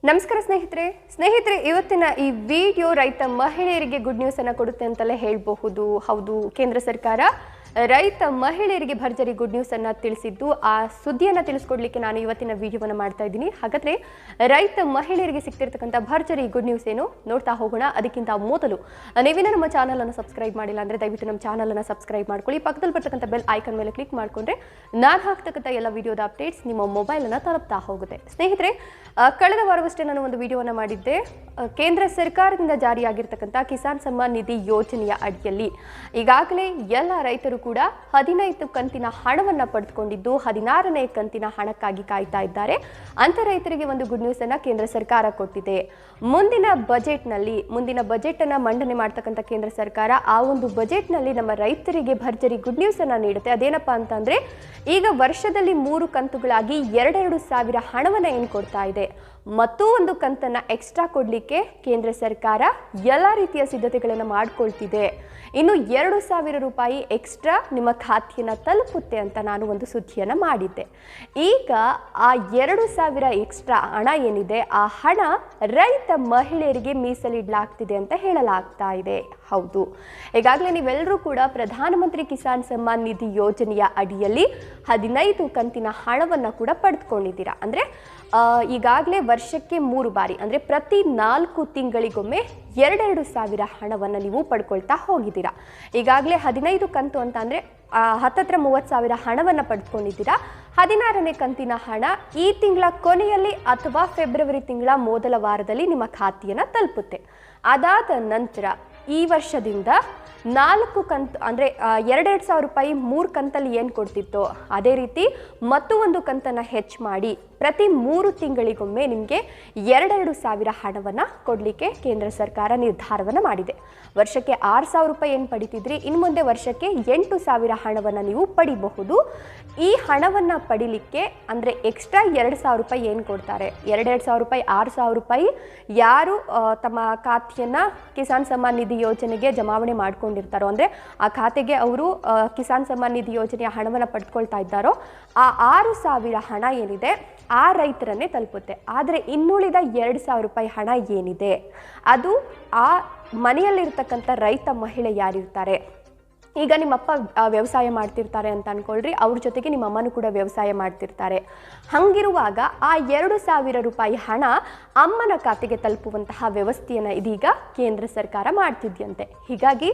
ನಮಸ್ಕಾರ ಸ್ನೇಹಿತರೆ ಇವತ್ತಿನ ಈ ವಿಡಿಯೋ ರೈತ ಮಹಿಳೆಯರಿಗೆ ಗುಡ್ ನ್ಯೂಸ್ ಅನ್ನು ಕೊಡುತ್ತೆ ಅಂತಲೇ ಹೇಳಬಹುದು. ಹೌದು, ಕೇಂದ್ರ ಸರ್ಕಾರ ರೈತ ಮಹಿಳೆಯರಿಗೆ ಭರ್ಜರಿ ಗುಡ್ ನ್ಯೂಸ್ ಅನ್ನು ತಿಳಿಸಿದ್ದು ಆ ಸುದ್ದಿಯನ್ನು ತಿಳಿಸ್ಕೊಡ್ಲಿಕ್ಕೆ ನಾನು ಇವತ್ತಿನ ವಿಡಿಯೋವನ್ನು ಮಾಡ್ತಾ ಇದ್ದೀನಿ. ಹಾಗಾದ್ರೆ ರೈತ ಮಹಿಳೆಯರಿಗೆ ಸಿಗ್ತಿರ್ತಕ್ಕಂಥ ಭರ್ಜರಿ ಗುಡ್ ನ್ಯೂಸ್ ಏನು ನೋಡ್ತಾ ಹೋಗೋಣ. ಅದಕ್ಕಿಂತ ಮೊದಲು ನೀವೇನ ನಮ್ಮ ಚಾನಲ್ ಅನ್ನು ಸಬ್ಸ್ಕ್ರೈಬ್ ಮಾಡಿಲ್ಲ ಅಂದ್ರೆ ದಯವಿಟ್ಟು ನಮ್ಮ ಚಾನಲ್ ಅನ್ನು ಸಬ್ಸ್ಕ್ರೈಬ್ ಮಾಡ್ಕೊಳ್ಳಿ. ಪಕ್ಕದಲ್ಲಿ ಬರ್ತಕ್ಕಂಥ ಬೆಲ್ ಐಕಾನ್ ಮೇಲೆ ಕ್ಲಿಕ್ ಮಾಡ್ಕೊಂಡ್ರೆ ನಾನು ಹಾಕ್ತಕ್ಕಂಥ ಎಲ್ಲ ವಿಡಿಯೋದ ಅಪ್ಡೇಟ್ಸ್ ನಿಮ್ಮ ಮೊಬೈಲ್ ಅನ್ನು ತಲುಪ್ತಾ ಹೋಗುತ್ತೆ. ಸ್ನೇಹಿತರೆ, ಕಳೆದ ವಾರವಷ್ಟೇ ನಾನು ಒಂದು ವಿಡಿಯೋವನ್ನು ಮಾಡಿದ್ದೆ. ಕೇಂದ್ರ ಸರ್ಕಾರದಿಂದ ಜಾರಿಯಾಗಿರ್ತಕ್ಕಂಥ ಕಿಸಾನ್ ಸಮ್ಮಾನ್ ನಿಧಿ ಯೋಜನೆಯ ಅಡಿಯಲ್ಲಿ ಈಗಾಗಲೇ ಎಲ್ಲ ರೈತರು ಕೂಡ 15 ಕಂತಿನ ಹಣವನ್ನು ಪಡೆದುಕೊಂಡಿದ್ದು 16ನೇ ಕಂತಿನ ಹಣಕ್ಕಾಗಿ ಕಾಯ್ತಾ ಇದ್ದಾರೆ. ಅಂತ ರೈತರಿಗೆ ಒಂದು ಗುಡ್ ನ್ಯೂಸ್ ಅನ್ನ ಕೇಂದ್ರ ಸರ್ಕಾರ ಕೊಟ್ಟಿದೆ. ಮುಂದಿನ ಬಜೆಟ್ ಅನ್ನ ಮಂಡನೆ ಮಾಡ್ತಕ್ಕಂಥ ಕೇಂದ್ರ ಸರ್ಕಾರ ಆ ಒಂದು ಬಜೆಟ್ ನಲ್ಲಿ ನಮ್ಮ ರೈತರಿಗೆ ಭರ್ಜರಿ ಗುಡ್ ನ್ಯೂಸ್ ಅನ್ನ ನೀಡುತ್ತೆ. ಅದೇನಪ್ಪಾ ಅಂತಂದ್ರೆ, ಈಗ ವರ್ಷದಲ್ಲಿ 3 ಕಂತುಗಳಾಗಿ 2,000 ಹಣವನ್ನ ಏನು ಕೊಡ್ತಾ ಇದೆ. ಮತ್ತೂ ಒಂದು ಕಂತನ್ನ ಎಕ್ಸ್ಟ್ರಾ ಕೊಡ್ಲಿಕ್ಕೆ ಕೇಂದ್ರ ಸರ್ಕಾರ ಎಲ್ಲ ರೀತಿಯ ಸಿದ್ಧತೆಗಳನ್ನು ಮಾಡಿಕೊಳ್ತಿದೆ. ಇನ್ನು 2,000 ರೂಪಾಯಿ ಎಕ್ಸ್ಟ್ರಾ ನಿಮ್ಮ ಖಾತೆಯನ್ನು ತಲುಪುತ್ತೆ ಅಂತ ನಾನು ಒಂದು ಸುದ್ದಿಯನ್ನು ಮಾಡಿದ್ದೆ. ಈಗ ಆ 2,000 ಎಕ್ಸ್ಟ್ರಾ ಹಣ ಏನಿದೆ, ಆ ಹಣ ರೈತ ಮಹಿಳೆಯರಿಗೆ ಮೀಸಲಿಡಲಾಗ್ತಿದೆ ಅಂತ ಹೇಳಲಾಗ್ತಾ ಇದೆ. ಹೌದು, ಈಗಾಗಲೇ ನೀವೆಲ್ಲರೂ ಕೂಡ ಪ್ರಧಾನಮಂತ್ರಿ ಕಿಸಾನ್ ಸಮ್ಮಾನ್ ನಿಧಿ ಯೋಜನೆಯ ಅಡಿಯಲ್ಲಿ 15 ಕಂತಿನ ಹಣವನ್ನು ಕೂಡ ಪಡೆದುಕೊಂಡಿದ್ದೀರಾ. ಅಂದರೆ ಈಗಾಗಲೇ ವರ್ಷಕ್ಕೆ 3 ಬಾರಿ, ಅಂದರೆ ಪ್ರತಿ 4 ತಿಂಗಳಿಗೊಮ್ಮೆ 2,000 ಹಣವನ್ನು ನೀವು ಪಡ್ಕೊಳ್ತಾ ಹೋಗಿದ್ದೀರಾ. ಈಗಾಗಲೇ 15 ಕಂತು ಅಂತ ಅಂದರೆ ಹತ್ತತ್ರ 30,000 ಹಣವನ್ನು ಪಡೆದುಕೊಂಡಿದ್ದೀರಾ. 16ನೇ ಕಂತಿನ ಹಣ ಈ ತಿಂಗಳ ಕೊನೆಯಲ್ಲಿ ಅಥವಾ ಫೆಬ್ರವರಿ ತಿಂಗಳ ಮೊದಲ ವಾರದಲ್ಲಿ ನಿಮ್ಮ ಖಾತೆಯನ್ನು ತಲುಪುತ್ತೆ. ಅದಾದ ನಂತರ ಈ ವರ್ಷದಿಂದ 4 ಕಂತು ಅಂದರೆ 2,000 ರೂಪಾಯಿ 3 ಕಂತಲ್ಲಿ ಏನು ಕೊಡ್ತಿತ್ತೋ ಅದೇ ರೀತಿ ಮತ್ತು ಒಂದು ಕಂತನ್ನು ಹೆಚ್ಚು ಮಾಡಿ ಪ್ರತಿ 3 ತಿಂಗಳಿಗೊಮ್ಮೆ ನಿಮಗೆ 2,000 ಹಣವನ್ನು ಕೊಡಲಿಕ್ಕೆ ಕೇಂದ್ರ ಸರ್ಕಾರ ನಿರ್ಧಾರವನ್ನು ಮಾಡಿದೆ. ವರ್ಷಕ್ಕೆ 6,000 ರೂಪಾಯಿ ಏನು ಪಡಿತಿದ್ರಿ, ಇನ್ನು ಮುಂದೆ ವರ್ಷಕ್ಕೆ 8,000 ಹಣವನ್ನು ನೀವು ಪಡಿಬಹುದು. ಈ ಹಣವನ್ನು ಪಡಿಲಿಕ್ಕೆ ಅಂದರೆ ಎಕ್ಸ್ಟ್ರಾ 2,000 ರೂಪಾಯಿ ಏನು ಕೊಡ್ತಾರೆ, 2,000 ರೂಪಾಯಿ 6,000 ರೂಪಾಯಿ ಯಾರು ತಮ್ಮ ಖಾತೆಯನ್ನು ಕಿಸಾನ್ ಸಮ್ಮಾನ್ ನಿಧಿ ಯೋಜನೆಗೆ ಜಮಾವಣೆ ಮಾಡ್ಕೊಂಡಿರ್ತಾರೋ, ಅಂದರೆ ಆ ಖಾತೆಗೆ ಅವರು ಕಿಸಾನ್ ಸಮ್ಮಾನ್ ನಿಧಿ ಯೋಜನೆಯ ಹಣವನ್ನು ಪಡೆದುಕೊಳ್ತಾ ಇದ್ದಾರೋ ಆ 6,000 ಹಣ ಏನಿದೆ ಆ ರೈತರನ್ನೇ ತಲುಪುತ್ತೆ. ಆದರೆ ಇನ್ನುಳಿದ 2,000 ರೂಪಾಯಿ ಹಣ ಏನಿದೆ ಅದು ಆ ಮನೆಯಲ್ಲಿರ್ತಕ್ಕಂಥ ರೈತ ಮಹಿಳೆ ಯಾರಿರ್ತಾರೆ, ಈಗ ನಿಮ್ಮಪ್ಪ ವ್ಯವಸಾಯ ಮಾಡ್ತಿರ್ತಾರೆ ಅಂತ ಅಂದ್ಕೊಳ್ರಿ, ಅವ್ರ ಜೊತೆಗೆ ನಿಮ್ಮ ಅಮ್ಮನೂ ಕೂಡ ವ್ಯವಸಾಯ ಮಾಡ್ತಿರ್ತಾರೆ. ಹಾಗಿರುವಾಗ ಆ 2,000 ರೂಪಾಯಿ ಹಣ ಅಮ್ಮನ ಖಾತೆಗೆ ತಲುಪುವಂತಹ ವ್ಯವಸ್ಥೆಯನ್ನು ಇದೀಗ ಕೇಂದ್ರ ಸರ್ಕಾರ ಮಾಡ್ತಿದ್ಯಂತೆ. ಹೀಗಾಗಿ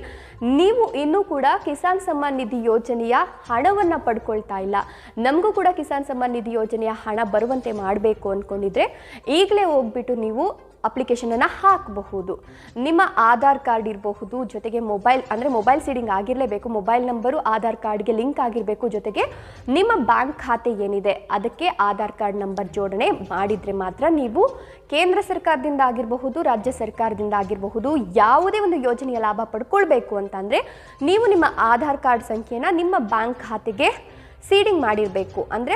ನೀವು ಇನ್ನೂ ಕೂಡ ಕಿಸಾನ್ ಸಮ್ಮಾನ್ ನಿಧಿ ಯೋಜನೆಯ ಹಣವನ್ನು ಪಡ್ಕೊಳ್ತಾ ಇಲ್ಲ, ನಮಗೂ ಕೂಡ ಕಿಸಾನ್ ಸಮ್ಮಾನ್ ನಿಧಿ ಯೋಜನೆಯ ಹಣ ಬರುವಂತೆ ಮಾಡಬೇಕು ಅಂದ್ಕೊಂಡಿದ್ರೆ ಈಗಲೇ ಹೋಗ್ಬಿಟ್ಟು ನೀವು ಅಪ್ಲಿಕೇಶನನ್ನು ಹಾಕಬಹುದು. ನಿಮ್ಮ ಆಧಾರ್ ಕಾರ್ಡ್ ಇರಬಹುದು, ಜೊತೆಗೆ ಮೊಬೈಲ್ ಸೀಡಿಂಗ್ ಆಗಿರಲೇಬೇಕು, ಮೊಬೈಲ್ ನಂಬರು ಆಧಾರ್ ಕಾರ್ಡ್ಗೆ ಲಿಂಕ್ ಆಗಿರಬೇಕು, ಜೊತೆಗೆ ನಿಮ್ಮ ಬ್ಯಾಂಕ್ ಖಾತೆ ಏನಿದೆ ಅದಕ್ಕೆ ಆಧಾರ್ ಕಾರ್ಡ್ ನಂಬರ್ ಜೋಡಣೆ ಮಾಡಿದರೆ ಮಾತ್ರ ನೀವು ಕೇಂದ್ರ ಸರ್ಕಾರದಿಂದ ಆಗಿರಬಹುದು, ರಾಜ್ಯ ಸರ್ಕಾರದಿಂದ ಆಗಿರಬಹುದು ಯಾವುದೇ ಒಂದು ಯೋಜನೆಯ ಲಾಭ ಪಡ್ಕೊಳ್ಬೇಕು ಅಂತಂದರೆ ನೀವು ನಿಮ್ಮ ಆಧಾರ್ ಕಾರ್ಡ್ ಸಂಖ್ಯೆನ ನಿಮ್ಮ ಬ್ಯಾಂಕ್ ಖಾತೆಗೆ ಸೀಡಿಂಗ್ ಮಾಡಿರಬೇಕು, ಅಂದರೆ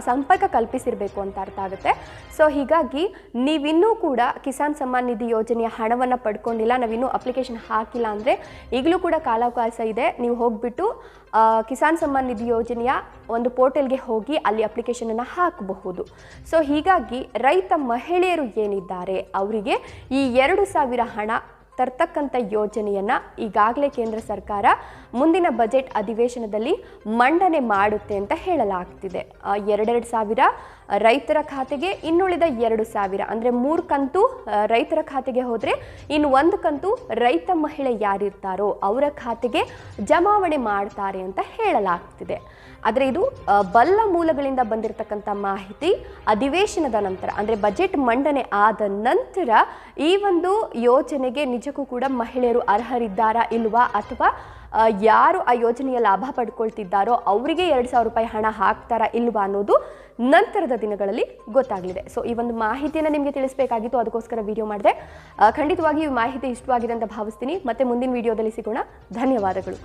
ಸಂಪರ್ಕ ಕಲ್ಪಿಸಿರಬೇಕು ಅಂತ ಅರ್ಥ ಆಗುತ್ತೆ. ಸೊ ಹೀಗಾಗಿ ನೀವಿನ್ನೂ ಕೂಡ ಕಿಸಾನ್ ಸಮ್ಮಾನ್ ನಿಧಿ ಯೋಜನೆಯ ಹಣವನ್ನು ಪಡ್ಕೊಂಡಿಲ್ಲ, ನಾವಿನ್ನೂ ಅಪ್ಲಿಕೇಶನ್ ಹಾಕಿಲ್ಲ ಅಂದರೆ ಈಗಲೂ ಕೂಡ ಕಾಲಾವಕಾಶ ಇದೆ. ನೀವು ಹೋಗ್ಬಿಟ್ಟು ಕಿಸಾನ್ ಸಮ್ಮಾನ್ ನಿಧಿ ಯೋಜನೆಯ ಒಂದು ಪೋರ್ಟಲ್ಗೆ ಹೋಗಿ ಅಲ್ಲಿ ಅಪ್ಲಿಕೇಶನನ್ನು ಹಾಕಬಹುದು. ಸೊ ಹೀಗಾಗಿ ರೈತ ಮಹಿಳೆಯರು ಏನಿದ್ದಾರೆ ಅವರಿಗೆ ಈ 2,000 ಹಣ ತರ್ತಕ್ಕಂಥ ಯೋಜನೆಯನ್ನು ಈಗಾಗಲೇ ಕೇಂದ್ರ ಸರ್ಕಾರ ಮುಂದಿನ ಬಜೆಟ್ ಅಧಿವೇಶನದಲ್ಲಿ ಮಂಡನೆ ಮಾಡುತ್ತೆ ಅಂತ ಹೇಳಲಾಗ್ತಿದೆ. 2,000 ರೈತರ ಖಾತೆಗೆ, ಇನ್ನುಳಿದ 2,000 ಅಂದರೆ 3 ಕಂತು ರೈತರ ಖಾತೆಗೆ ಹೋದರೆ ಇನ್ನು 1 ಕಂತು ರೈತ ಮಹಿಳೆ ಯಾರಿರ್ತಾರೋ ಅವರ ಖಾತೆಗೆ ಜಮಾವಣೆ ಮಾಡ್ತಾರೆ ಅಂತ ಹೇಳಲಾಗ್ತಿದೆ. ಆದರೆ ಇದು ಬಲ್ಲ ಮೂಲಗಳಿಂದ ಬಂದಿರತಕ್ಕಂಥ ಮಾಹಿತಿ. ಅಧಿವೇಶನದ ನಂತರ ಅಂದರೆ ಬಜೆಟ್ ಮಂಡನೆ ಆದ ನಂತರ ಈ ಒಂದು ಯೋಜನೆಗೆ ನಿಜಕ್ಕೂ ಕೂಡ ಮಹಿಳೆಯರು ಅರ್ಹರಿದ್ದಾರಾ ಇಲ್ವಾ, ಅಥವಾ ಯಾರು ಆ ಯೋಜನೆಯ ಲಾಭ ಪಡ್ಕೊಳ್ತಿದ್ದಾರೋ ಅವರಿಗೆ 2,000 ರೂಪಾಯಿ ಹಣ ಹಾಕ್ತಾರಾ ಇಲ್ವಾ ಅನ್ನೋದು ನಂತರದ ದಿನಗಳಲ್ಲಿ ಗೊತ್ತಾಗಲಿದೆ. ಸೊ ಈ ಒಂದು ಮಾಹಿತಿಯನ್ನು ನಿಮಗೆ ತಿಳಿಸಬೇಕಾಗಿತ್ತು, ಅದಕ್ಕೋಸ್ಕರ ವಿಡಿಯೋ ಮಾಡಿದೆ. ಖಂಡಿತವಾಗಿ ಈ ಮಾಹಿತಿ ಇಷ್ಟವಾಗಿದೆ ಅಂತ ಭಾವಿಸ್ತೀನಿ. ಮತ್ತೆ ಮುಂದಿನ ವಿಡಿಯೋದಲ್ಲಿ ಸಿಗೋಣ. ಧನ್ಯವಾದಗಳು.